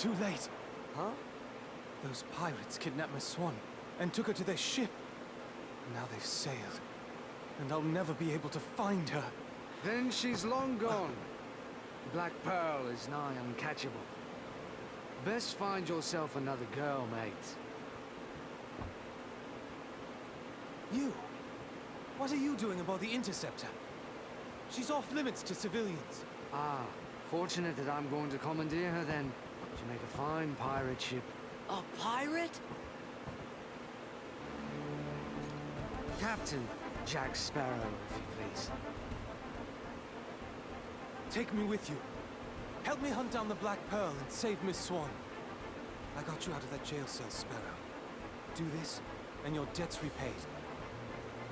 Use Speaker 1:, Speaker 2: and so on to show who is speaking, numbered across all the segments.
Speaker 1: too late.
Speaker 2: Huh?
Speaker 1: Those pirates kidnapped Miss Swan and took her to their ship. Now they've sailed, and I'll never be able to find her.
Speaker 2: Then she's long gone. The Black Pearl is nigh uncatchable. Best find yourself another girl, mate.
Speaker 1: You? What are you doing aboard the Interceptor? She's off limits to civilians.
Speaker 2: Ah, fortunate that I'm going to commandeer her then. She'll make a fine pirate ship.
Speaker 3: A pirate?
Speaker 2: Captain Jack Sparrow, if you please.
Speaker 1: Take me with you. Help me hunt down the Black Pearl and save Miss Swan. I got you out of that jail cell, Sparrow. Do this, and your debt's repaid.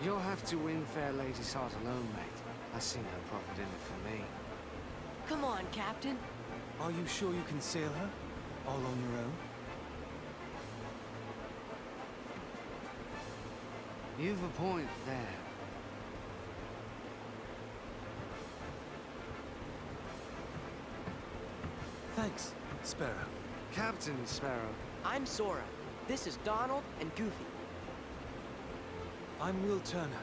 Speaker 2: You'll have to win fair lady's heart alone, mate. I see no profit in it for me.
Speaker 3: Come on, Captain.
Speaker 1: Are you sure you can sail her? All on your own?
Speaker 2: You've a point there.
Speaker 1: Thanks, Sparrow.
Speaker 2: Captain Sparrow.
Speaker 3: I'm Sora. This is Donald and Goofy.
Speaker 1: I'm Will Turner.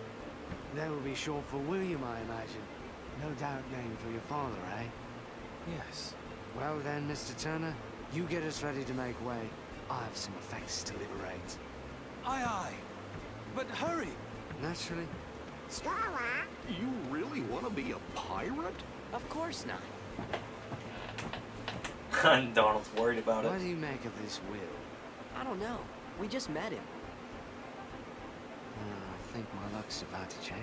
Speaker 2: That will be short for William, I imagine. No doubt named for your father, eh?
Speaker 1: Yes.
Speaker 2: Well then, Mr. Turner, you get us ready to make way. I have some effects to liberate.
Speaker 1: Aye, aye. But hurry!
Speaker 2: Naturally.
Speaker 4: You really want to be a pirate?
Speaker 3: Of course not.
Speaker 5: Donald's worried about it.
Speaker 2: What do you make of this will?
Speaker 3: I don't know. We just met him.
Speaker 2: I think my luck's about to change.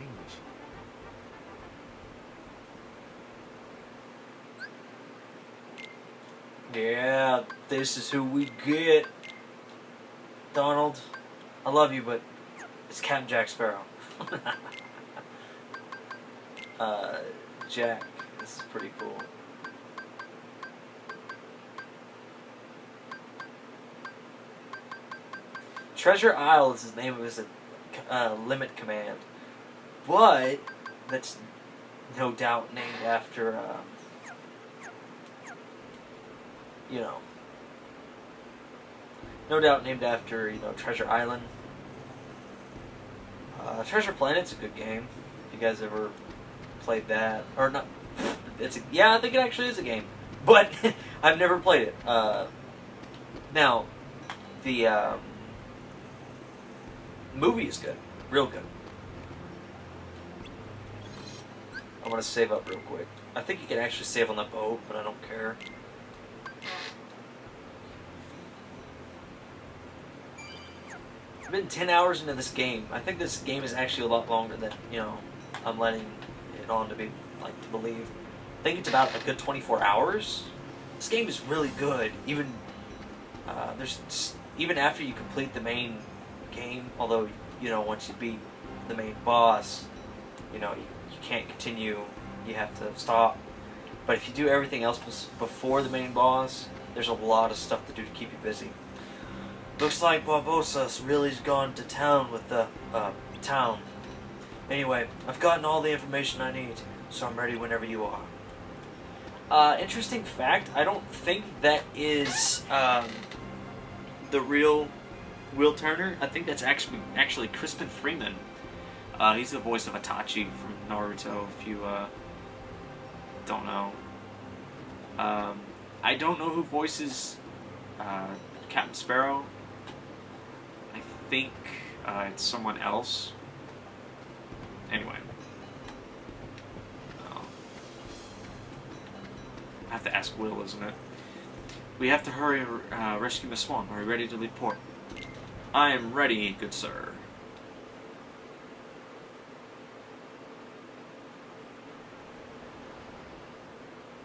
Speaker 5: Yeah, this is who we get. Donald, I love you, but it's Captain Jack Sparrow. Jack, this is pretty cool. Treasure Isle is his name of his limit command, but that's no doubt named after, you know, no doubt named after, you know, Treasure Island. Treasure Planet's a good game. If you guys ever played that, or not, yeah, I think it actually is a game, but I've never played it. Now, the movie is good, real good. I want to save up real quick. I think you can actually save on the boat, but I don't care. I've been 10 hours into this game. I think this game is actually a lot longer than, you know, I'm letting it on to be, like, to believe. I think it's about a good 24 hours. This game is really good. Even, even after you complete the main game, although, you know, once you beat the main boss, you know, you can't continue, you have to stop. But if you do everything else before the main boss, there's a lot of stuff to do to keep you busy. Looks like Barbosa's really gone to town with the town. Anyway, I've gotten all the information I need, so I'm ready whenever you are. Interesting fact, I don't think that is the real Will Turner. I think that's actually Crispin Freeman. He's the voice of Itachi from Naruto, if you don't know. I don't know who voices Captain Sparrow. I think it's someone else. Anyway. I have to ask Will, isn't it? We have to hurry rescue Miss Swan. Are you ready to leave port? I am ready, good sir.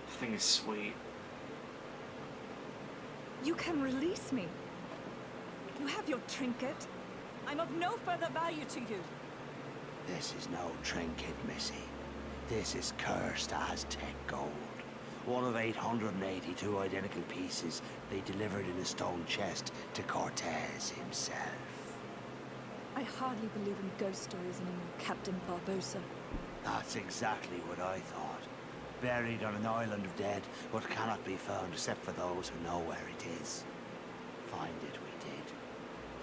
Speaker 5: The thing is sweet.
Speaker 6: You can release me. You have your trinket. I'm of no further value to you.
Speaker 7: This is no trinket, Missy. This is cursed Aztec gold. One of 882 identical pieces they delivered in a stone chest to Cortez himself.
Speaker 6: I hardly believe in ghost stories anymore, Captain Barbosa.
Speaker 7: That's exactly what I thought. buried on an island of dead, but cannot be found except for those who know where it is. Find it we did.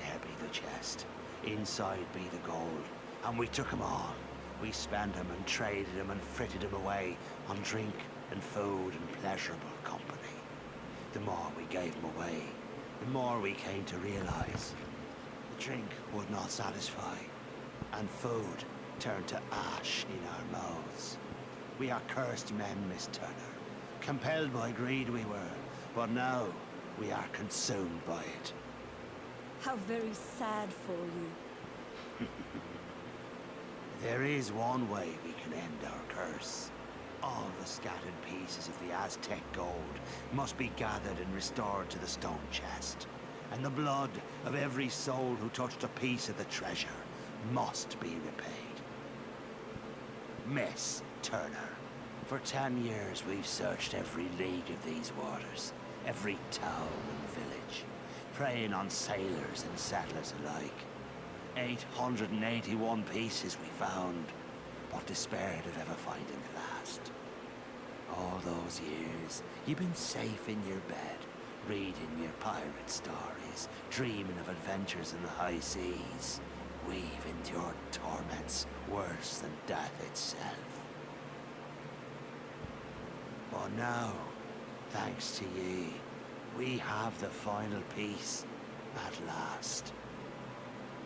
Speaker 7: There be the chest. Inside be the gold. And we took 'em all. We spent 'em and traded 'em and fritted 'em away on drink and food and pleasurable company. The more we gave 'em away, the more we came to realize the drink would not satisfy, and food turned to ash in our mouths. We are cursed men, Miss Turner. Compelled by greed we were, but now we are consumed by it.
Speaker 6: How very sad for you.
Speaker 7: There is one way we can end our curse. All the scattered pieces of the Aztec gold must be gathered and restored to the stone chest. And the blood of every soul who touched a piece of the treasure must be repaid. Miss Turner, for 10 years we've searched every league of these waters, every town and village, preying on sailors and settlers alike. 881 pieces we found, but despaired of ever finding the last. All those years, you've been safe in your bed, reading your pirate stories, dreaming of adventures in the high seas. We've endured torments worse than death itself. But now, thanks to ye, we have the final piece at last.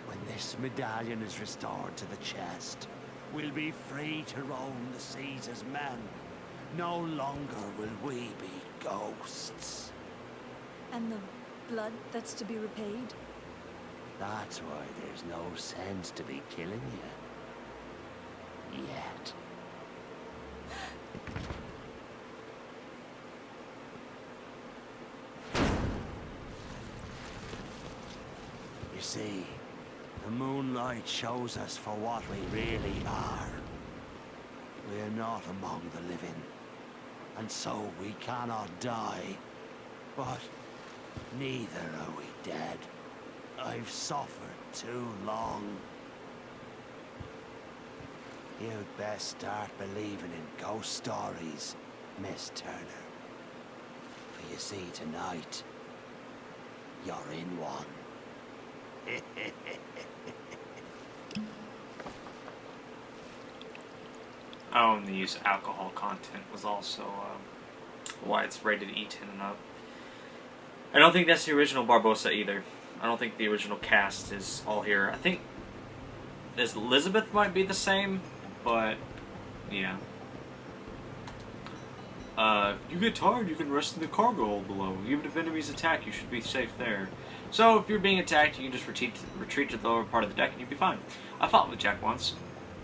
Speaker 7: When this medallion is restored to the chest, we'll be free to roam the seas as men. No longer will we be ghosts.
Speaker 6: And the blood that's to be repaid?
Speaker 7: That's why there's no sense to be killing you. Yet. You see, the moonlight shows us for what we really are. We're not among the living, and so we cannot die. But neither are we dead. I've suffered too long. You'd best start believing in ghost stories, Miss Turner. For you see, tonight, you're in one.
Speaker 5: The use of alcohol content was also why it's rated E10 and up. I don't think that's the original Barbossa either. I don't think the original cast is all here. I think Elizabeth might be the same, but yeah. If you get tired, you can rest in the cargo hold below. Even if enemies attack, you should be safe there. So if you're being attacked, you can just retreat to the lower part of the deck and you'll be fine. I fought with Jack once.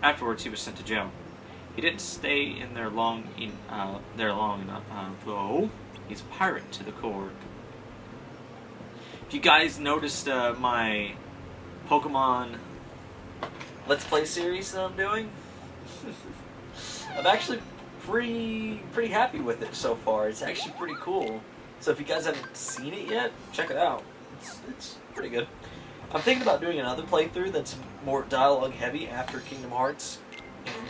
Speaker 5: Afterwards, he was sent to jail. He didn't stay in there long enough, though. He's a pirate to the core. If you guys noticed my Pokemon Let's Play series that I'm doing, I'm actually pretty happy with it so far. It's actually pretty cool. So if you guys haven't seen it yet, check it out. It's pretty good. I'm thinking about doing another playthrough that's more dialogue heavy after Kingdom Hearts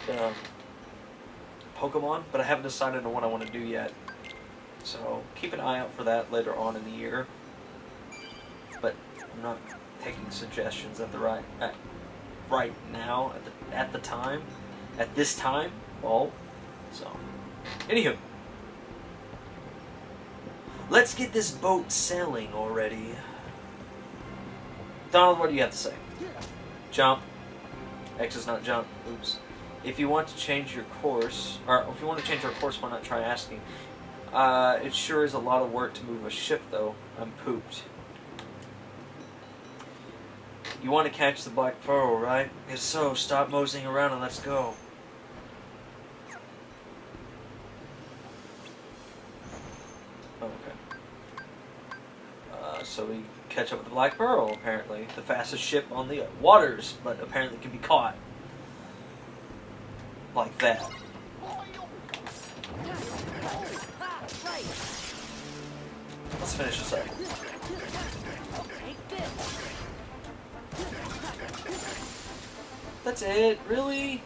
Speaker 5: and Pokemon, but I haven't decided on what I want to do yet. So keep an eye out for that later on in the year. But I'm not taking suggestions at this time. Well, so anywho, let's get this boat sailing already. Donald, what do you have to say? Jump. X is not jump. Oops. If you want to change your course, or if you want to change our course, why not try asking? It sure is a lot of work to move a ship, though. I'm pooped. You want to catch the Black Pearl, right? If so, stop moseying around and let's go. Okay. So we catch up with the Black Pearl, apparently. The fastest ship on the waters, but apparently can be caught. Like that. Let's finish this up. That's it? Really?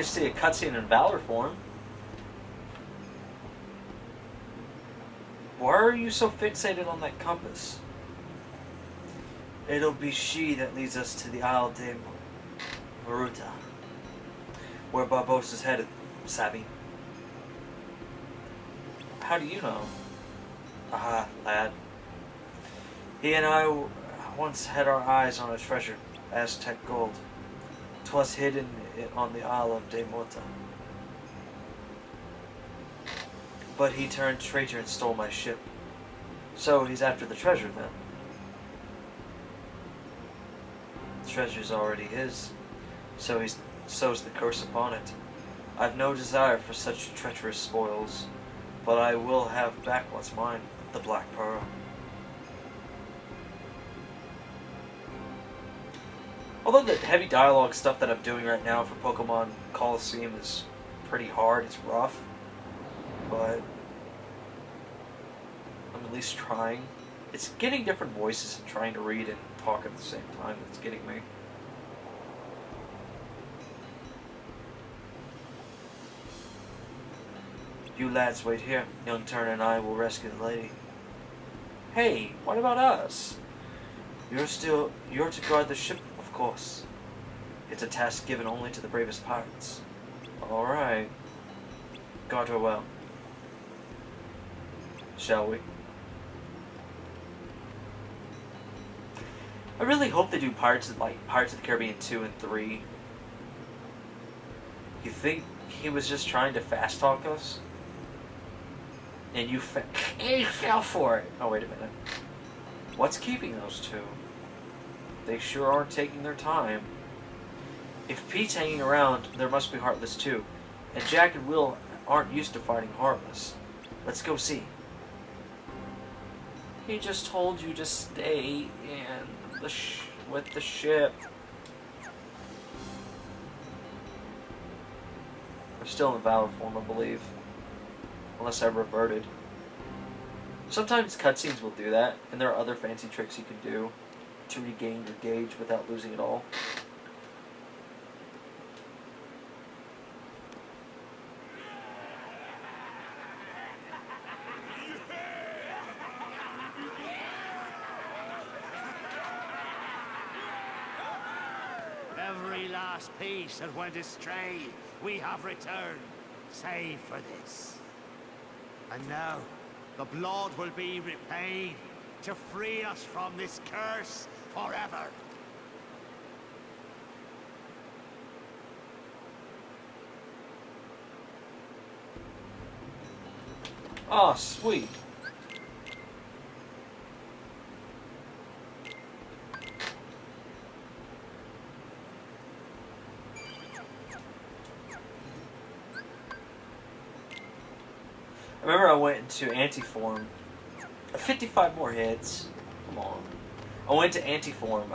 Speaker 5: to see a cutscene in Valor form. Why are you so fixated on that compass? It'll be she that leads us to the Isle de Maruta, where Barbossa's headed, Savvy. How do you know? Aha, lad. He and I once had our eyes on a treasure, Aztec gold. 'Twas hidden on the Isle of de Mota. But he turned traitor and stole my ship. So he's after the treasure then. The treasure's already his, so's the curse upon it. I've no desire for such treacherous spoils, but I will have back what's mine, the Black Pearl. Although the heavy dialogue stuff that I'm doing right now for Pokemon Coliseum is pretty hard, it's rough, but I'm at least trying. It's getting different voices and trying to read and talk at the same time that's getting me. You lads wait here. Young Turner and I will rescue the lady. Hey, what about us? You're to guard the ship, of course. It's a task given only to the bravest pirates. Alright. Guard her well. Shall we? I really hope they do Pirates of the Caribbean 2 and 3. You think he was just trying to fast talk us? And you fell for it. Oh, wait a minute. What's keeping those two? They sure aren't taking their time. If Pete's hanging around, there must be Heartless too. And Jack and Will aren't used to fighting Heartless. Let's go see. He just told you to stay in with the ship. I'm still in Valor form, I believe. Unless I reverted. Sometimes cutscenes will do that, and there are other fancy tricks you can do to regain your gauge without losing it all.
Speaker 7: Every last piece that went astray, we have returned, save for this. And now, the blood will be repaid to free us from this curse forever.
Speaker 5: Oh, sweet. I remember I went into anti-form. 55 more hits. Come on. I went to anti-form,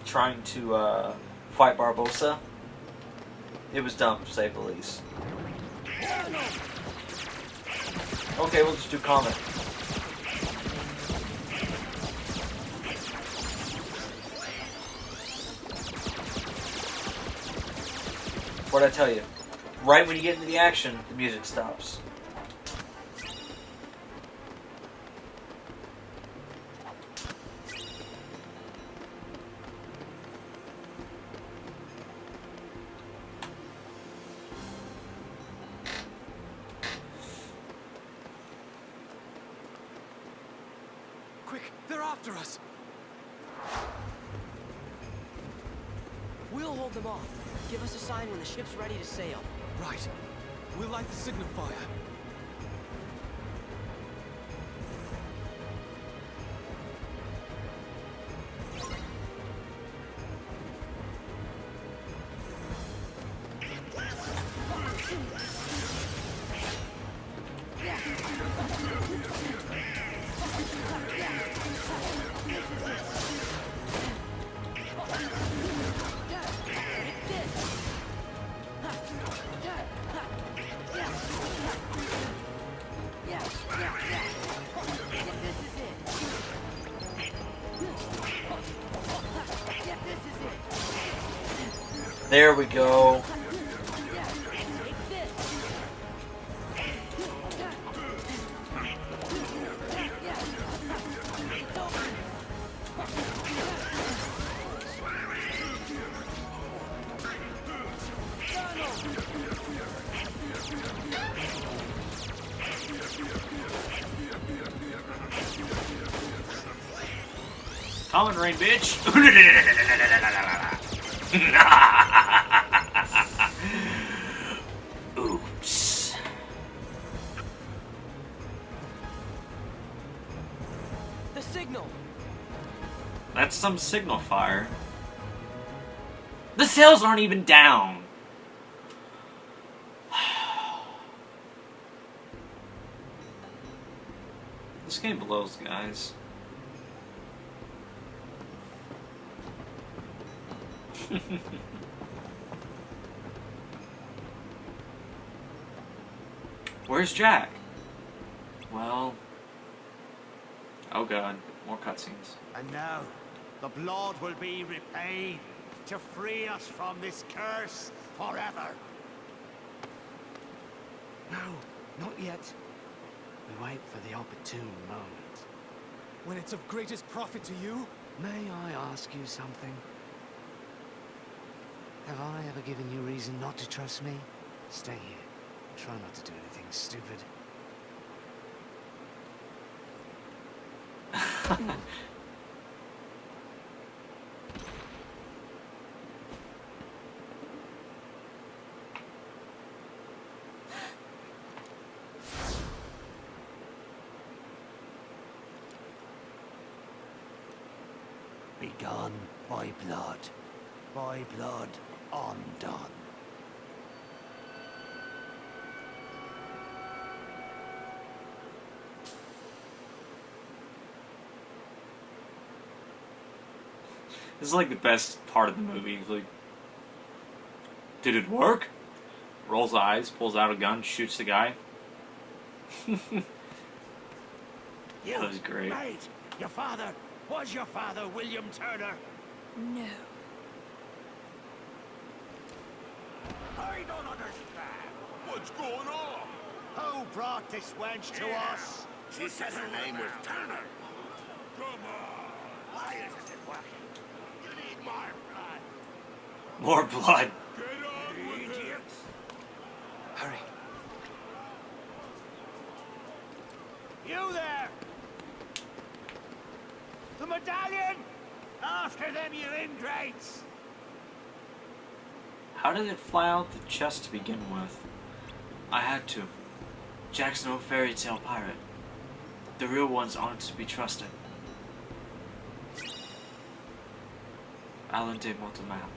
Speaker 5: trying to fight Barbossa. It was dumb, to say the least. Okay, we'll just do comment. What'd I tell you? Right when you get into the action, the music stops.
Speaker 1: Quick, they're after us.
Speaker 3: We'll hold them off. Give us a sign when the ship's ready to sail.
Speaker 1: Right. We'll light the signal fire.
Speaker 5: There we go. Common rain, bitch. Oops.
Speaker 3: The signal!
Speaker 5: That's some signal fire. The sails aren't even down. This game blows, guys. Where's Jack? Well... Oh god, more cutscenes.
Speaker 7: And now, the blood will be repaid to free us from this curse forever.
Speaker 2: No, not yet. We wait for the opportune moment.
Speaker 1: When it's of greatest profit to you?
Speaker 2: May I ask you something? Have I ever given you reason not to trust me? Stay here. Try not to do anything stupid.
Speaker 7: Begun by blood undone.
Speaker 5: This is like the best part of the movie. It's like, did it work? Rolls eyes, pulls out a gun, shoots the guy. That was great.
Speaker 7: Mate, was your father William Turner?
Speaker 6: No.
Speaker 7: I don't understand.
Speaker 4: What's going on?
Speaker 7: Who brought this wench to us?
Speaker 4: She said her name was Turner. Come on.
Speaker 7: Why isn't it working?
Speaker 4: You need my blood.
Speaker 5: More blood.
Speaker 4: Get on with it.
Speaker 7: Idiots.
Speaker 1: Hurry.
Speaker 7: You there! The medallion! After them, you ingrates!
Speaker 5: How did it fly out the chest to begin with? I had to. Jack's no fairy tale pirate. The real ones aren't to be trusted. Alan de Montemap.